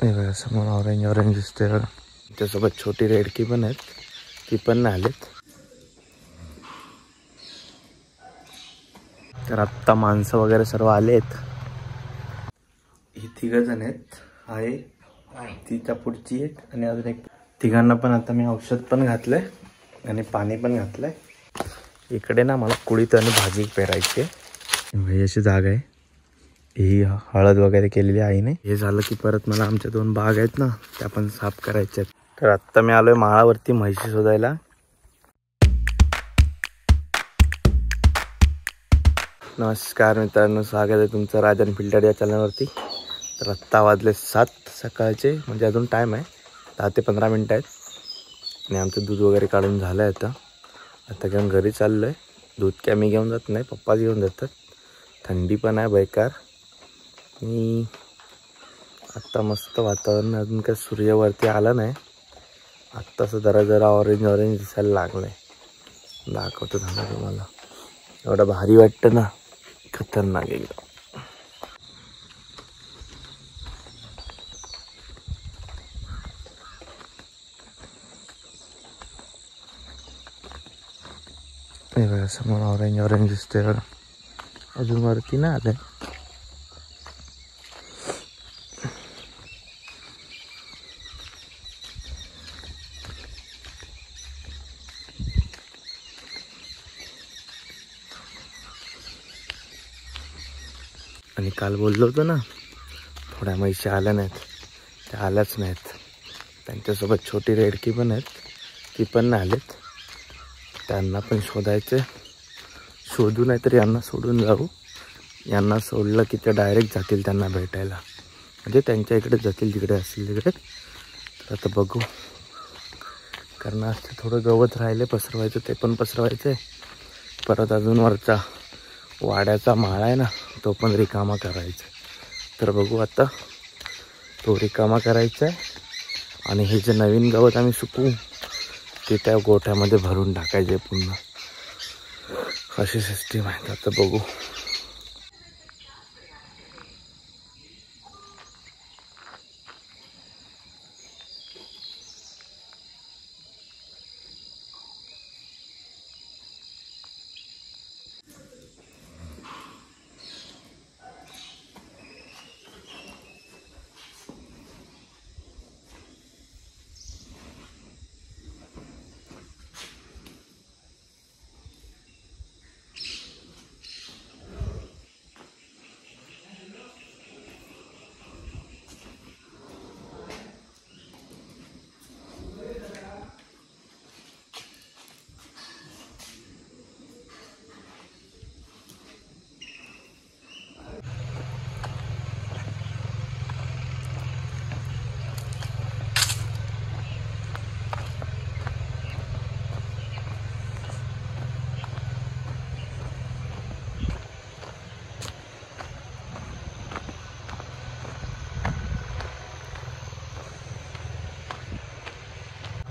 हे बघा समोर ऑरेंज ऑरेंज दिसते बघा. त्यासोबत छोटी रेडकी पण आहेत, ती पण नाही आलीत. तर आत्ता माणसं वगैरे सर्व आलेत. ही 3 जण आहेत, आहे ती त्या पुढची एक आणि अजून एक. तिघांना पण आता मी औषध पण घातलंय आणि पाणी पण घातलंय. इकडे ना मला कुळीत आणि भाजी पेरायची आहे. अशी जागा आहे. ही हळद वगैरे केलेली आहे नाही. हे झालं की परत मला आमच्या 2 बाग आहेत ना, त्या पण साफ करायच्या आहेत. तर आत्ता मी आलोय माळावरती म्हैशी शोधायला. नमस्कार मित्रांनो, स्वागत आहे तुमचं राजन फिल्टर या चॅनलवरती. तर आत्ता वाजले 7 सकाळचे, म्हणजे अजून टाईम आहे, 10 ते 15 मिनटं आहेत. आणि आमचं दूध वगैरे काढून झालं आहे. आता घेऊन घरी चाललो आहे. दूध काय मी घेऊन जात नाही, पप्पाच घेऊन जातात. थंडी पण आहे बेकार. आणि आत्ता मस्त वातावरण, अजून काय सूर्यवरती आला नाही. आत्ताच जरा ऑरेंज ऑरेंज दिसायला लागलं आहे. दाखवतो थांबा तुम्हाला. एवढं भारी वाटतं ना, खतरनाक एकदम. हे बघा समोर ऑरेंज ऑरेंज दिसते बघा. अजून वरती नाही आलंय. आणि काल बोललो होतो ना, थोड्या म्हैशी आल्या नाहीत, त्या आल्याच नाहीत. त्यांच्यासोबत छोटी रेडकी पण आहेत, ती पण नाही आलीत. त्यांना पण शोधायचं. शोधू नाही तर यांना सोडून जाऊ. यांना सोडलं की ते डायरेक्ट जातील त्यांना भेटायला, म्हणजे त्यांच्या इकडे जातील, जिकडे असतील तिकडे. तर आता बघू. कारण आज थोडं गवत राहिले पसरवायचं, ते पण पसरवायचं आहे. परत अजून वरचा वाड्याचा माळा आहे ना, तो पण रिकामा करायचा. तर बघू आता, तो रिकामा करायचा आहे. आणि हे जे नवीन गवत आम्ही सुकवू ते त्या गोठ्यामध्ये भरून टाकायचे पुन्हा. अशी सिस्टीम आहे. आता बघू.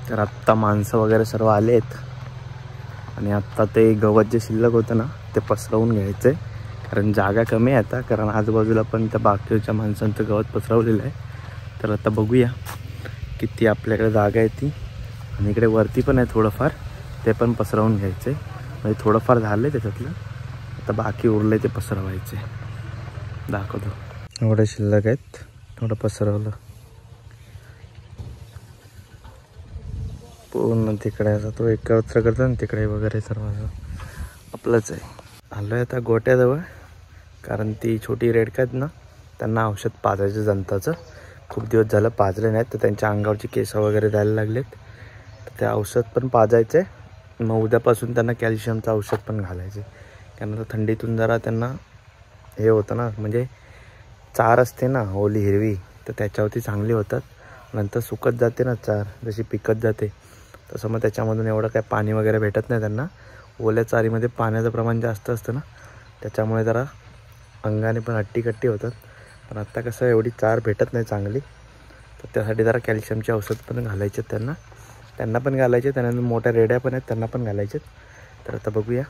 तर आत्ता माणसं वगैरे सर्व आलेत. आणि आत्ता ते गवत जे शिल्लक होतं ना, ते पसरवून घ्यायचं आहे. कारण जागा कमी आहे आता, कारण आजूबाजूला पण त्या बाकीच्या माणसांचं गवत पसरवलेलं आहे. तर आता बघूया किती आपल्याकडे जागा आहे ती. आणि इकडे वरती पण आहे थोडंफार, ते पण पसरवून घ्यायचं आहे. म्हणजे थोडंफार झालं आहे त्याच्यातलं, आता बाकी उरलं आहे ते पसरवायचे. दाखवतो. एवढे शिल्लक आहेत, थोडं पसरवलं. पूर्ण तिकडे असा तो एकत्र करतो ना, तिकडे वगैरे सर्व आपलंच आहे. आलो आहे आता गोट्याजवळ, कारण ती छोटी रेडकी आहेत ना, त्यांना औषध पाजायचं जंताचं. खूप दिवस झालं पाजले नाहीत, तर त्यांच्या अंगावरची केस वगैरे द्यायला लागलेत. तर ते औषध पण पाजायचं आहे. मग उद्यापासून त्यांना कॅल्शियमचं औषध पण घालायचं आहे. कारण आता थंडीतून जरा त्यांना हे होतं ना, म्हणजे चार असते ना ओली हिरवी, तर त्याच्यावरती चांगली होतात. नंतर सुकत जाते ना चार, जशी पिकत जाते तसं, मग त्याच्यामधून एवढं काय पाणी वगैरे भेटत नाही त्यांना. ओल्या चारीमध्ये पाण्याचं प्रमाण जास्त असतं ना, त्याच्यामुळे जरा अंगाने पण हट्टीकट्टी होतात. पण आत्ता कसं एवढी चार भेटत नाही चांगली, तर त्यासाठी जरा कॅल्शियमचे औषध पण घालायचे त्यांना पण घालायचे. त्यानंतर मोठ्या रेड्या पण आहेत, त्यांना पण घालायचे. तर आता बघूया.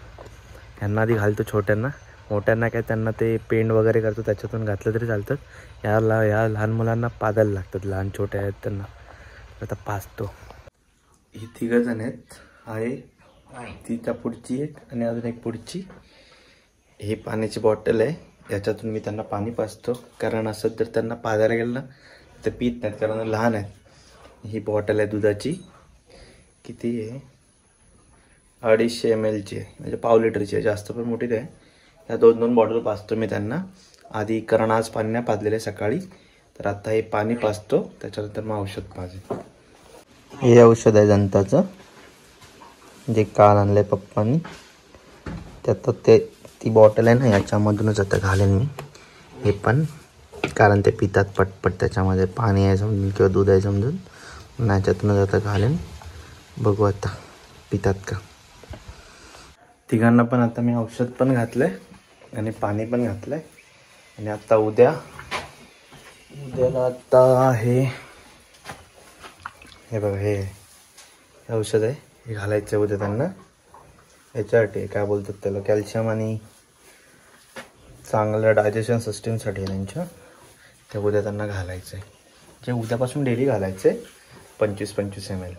ह्यांना आधी घालतो छोट्यांना, मोठ्यांना काय त्यांना ते पेंड वगैरे करतो त्याच्यातून घातलं तरी चालतं. या लहान मुलांना पाजायला लागतात, लहान छोटे आहेत त्यांना. आता पाजतो. ही 3 जण आहेत. आहे ती त्या पुढची एक आणि अजून एक पुढची. ही पाण्याची बॉटल आहे, याच्यातून मी त्यांना पाणी पाजतो. कारण असं जर त्यांना पाजायला गेलं ना तर पित नाहीत, कारण लहान आहेत. ही बॉटल आहे दुधाची. किती आहे? 250 ml ची आहे, म्हणजे पाव लिटरची आहे, जास्त पण मोठी आहे. या 2 बॉटल पाजतो मी त्यांना आधी, कारण आज पाणी नाही पाजलेलं आहे सकाळी. तर आता हे पाणी पाजतो, त्याच्यानंतर मग औषध पाजेल. हे औषध आहे जंताचं, जे काल आणलं आहे पप्पांनी. त्यात ती बॉटल आहे ना, याच्यामधूनच आता घालेन मी हे पण, कारण ते पितात पटपट. त्याच्यामध्ये पाणी आहे समजून किंवा दूध आहे समजून, याच्यातूनच आता घालेन. बघू आता पितात का. तिघांना पण आता मी औषध पण घातलं आहे आणि पाणी पण घातलं आहे. आणि आता उद्याला आता हे बघा, हे औषध आहे, हे घालायचं उद्या त्यांना. याच्यासाठी काय बोलतात त्याला, कॅल्शियम आणि चांगलं डायजेशन सिस्टीमसाठी त्यांच्या. ते उद्या त्यांना घालायचं आहे, जे उद्यापासून डेली घालायचं आहे. 25-25 ml,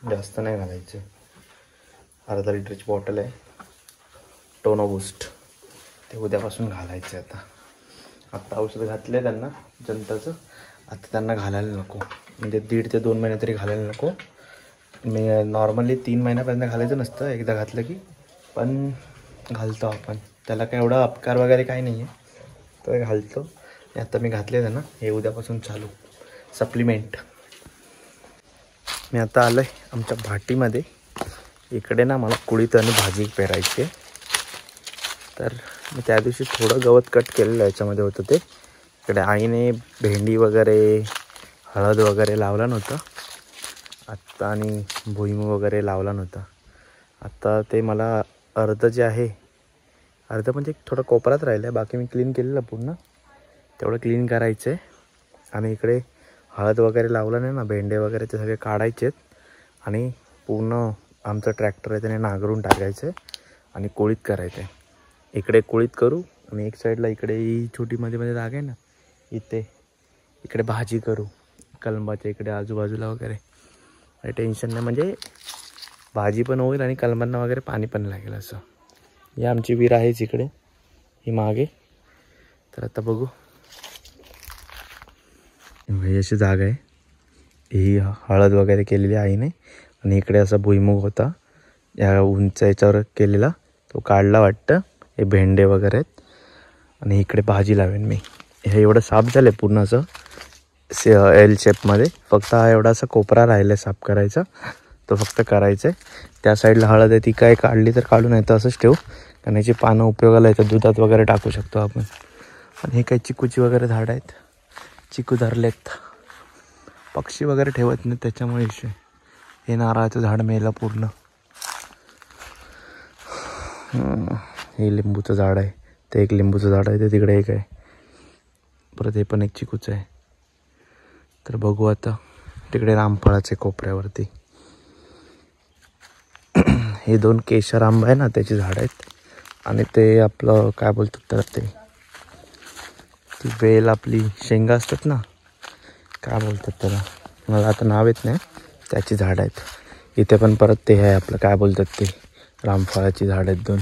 जास्त नाही घालायचं. अर्धा लिटरची बॉटल आहे, टोनो बूस्ट. ते उद्यापासून घालायचं आहे. आता औषध घातलं आहे त्यांना जंताचं. आता त्यांना घालायला नको, म्हणजे 1.5 ते 2 महिने तरी घालायला नको. मी नॉर्मली 3 महिन्यापर्यंत घालायचं नसतं, एकदा घातलं की. पण घालतो आपण, त्याला काय एवढा अपकार वगैरे काही नाही आहे, तर घालतो. आता मी घातले त्यांना, हे उद्यापासून चालू सप्लिमेंट. मी आता आलो आहे आमच्या भाटीमध्ये. इकडे ना मला कुळीत आणि भाजी पेरायची आहे. तर मी त्या दिवशी थोडं गवत कट केलेलं याच्यामध्ये होतं ते. इकडे आईने भेंडी वगैरे, हळद वगैरे लावला नव्हतं आत्ता, आणि भुईमूग वगैरे लावला नव्हता. आत्ता ते मला अर्ध जे आहे, अर्ध म्हणजे थोडं कोपरात राहिलं आहे, बाकी मी क्लीन केलेलं पूर्ण. तेवढं क्लीन करायचं आहे. आणि इकडे हळद वगैरे लावलं नाही ना, भेंडे वगैरे ते सगळे काढायचे आहेत. आणि पूर्ण आमचं ट्रॅक्टर आहे त्याने नांगरून टाकायचं आहे आणि कोळीत करायचं आहे. इकडे कोळीत करू आणि एक साईडला इकडे ही छोटी मध्ये जागा आहे ना, इकडे भाजी करू कलमाच्या इकडे आजूबाजूला वगैरे. आणि टेन्शन नाही, म्हणजे भाजी पण होईल आणि कलमांना वगैरे पाणी पण लागेल असं. ही आमची विहीर आहेच इकडे, ही मागे. तर आता बघू, ही अशी जागा आहे. ही हळद वगैरे केलेली आईने. आणि इकडे असा भुईमूग होता, या उंच याच्यावर केलेला, तो काढला वाटतं. हे भेंडे वगैरे आहेत. आणि इकडे भाजी लावेन मी. हे एवढं साफ झालं पूर्ण असं एल शेपमध्ये. फक्त हा एवढा असा कोपरा राहिला आहे साफ करायचा, तो फक्त करायचा आहे. त्या साईडला हळद आहे, ती काय काढली तर काढून येतं, असंच ठेवू. कारण याची पानं उपयोगाला येतात, दुधात वगैरे टाकू शकतो आपण. आणि हे काही चिकूची वगैरे झाडं आहेत, चिकू धरलेत. पक्षी वगैरे ठेवत नाही त्याच्यामुळे इशू. हे नारळाचं झाड मेलं पूर्ण. हे लिंबूचं झाड आहे, ते एक लिंबूचं झाड आहे, ते तिकडे एक आहे. परत हे पण एक चिकूचं आहे. तर बघू आता, तिकडे रामफळाचे कोपऱ्यावरती हे 2 केशर आंबा आहे ना, त्याची झाडं आहेत. आणि ते आपलं काय बोलतात तर, ती वेल आपली शेंगा असतात ना, काय बोलतात त्याला, मला आता नाव येत नाही, त्याची झाडं आहेत. इथे पण परत ते आहे आपलं काय बोलतात ते, रामफळाची झाडं आहेत 2.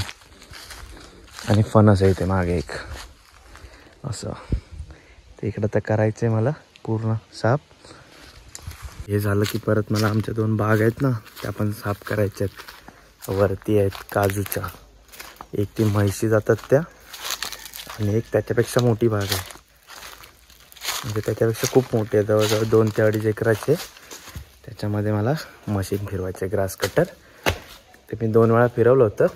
आणि फणस आहे इथे मागे एक असं. ते इकडं तर करायचं आहे मला पूर्ण साफ. हे झालं की परत मला आमच्या 2 बाग आहेत ना, त्या पण साफ करायच्या आहेत. वरती आहेत काजूच्या, एक ती म्हैशी जातात त्या, आणि एक त्याच्यापेक्षा मोठी बाग आहे, म्हणजे त्याच्यापेक्षा खूप मोठी आहे, जवळजवळ 2 ते 2.5 एकराचे. त्याच्यामध्ये मला मशीन फिरवायचे, ग्रास कटर. ते मी 2 वेळा फिरवलं होतं,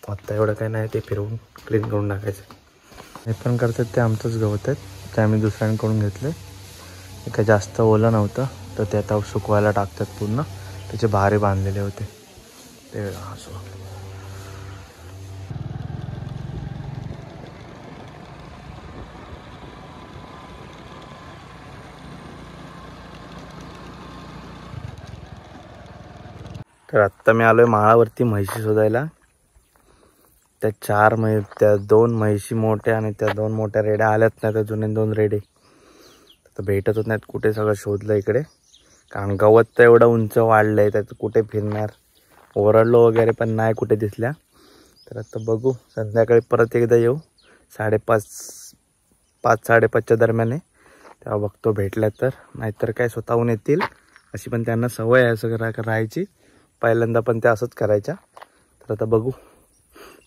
आत्ता एवढं काय नाही, ते फिरवून क्लीन करून टाकायचं. हे पण करतात ते आमचंच गवत आहेत, ते आम्ही दुसऱ्यांकडून घेतलं. हे काय जास्त ओलं नव्हतं, तर ते आता सुकवायला टाकतात पूर्ण. त्याचे भारे बांधलेले होते ते असं. तर आत्ता मी आलो आहे माळावरती म्हैशी शोधायला. त्या त्या 2 म्हैशी मोठ्या आणि त्या 2 मोठ्या रेड्या आल्यात नाही, तर जुने 2 रेडे तर भेटतच नाहीत. कुठे सगळं शोधलं इकडे, कारण गवत तर एवढं उंच वाढलं आहे, त्यात कुठे फिरणार. ओरडलो वगैरे पण नाही कुठे दिसल्या. तर आता बघू, संध्याकाळी परत एकदा येऊ 5:30-5:30च्या दरम्यान आहे, तेव्हा बघतो भेटल्या तर. नाहीतर काय स्वतःहून येतील, अशी पण त्यांना सवय आहे असं राहायची. पहिल्यांदा पण त्या असंच करायच्या. तर आता बघू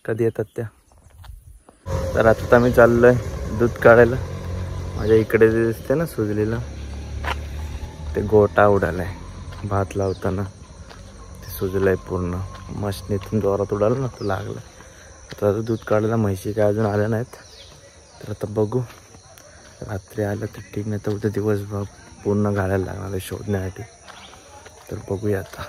कधी येतात त्या. तर आत्ता मी चाललोय दूध काढायला. माझ्या इकडे जे दिसते ना सुजलेलं, ते गोटा उडालाय भात लावताना, ते सुजलंय पूर्ण. मशनीतून जोरात उडाला ना, तो लागला. आता दूध काढायला म्हैशी काय अजून आल्या नाहीत. तर आता बघू, रात्री आलं तर ठीक, नाही तर उद्या दिवसभर पूर्ण घालायला लागणार आहे शोधण्यासाठी. तर बघूया आता.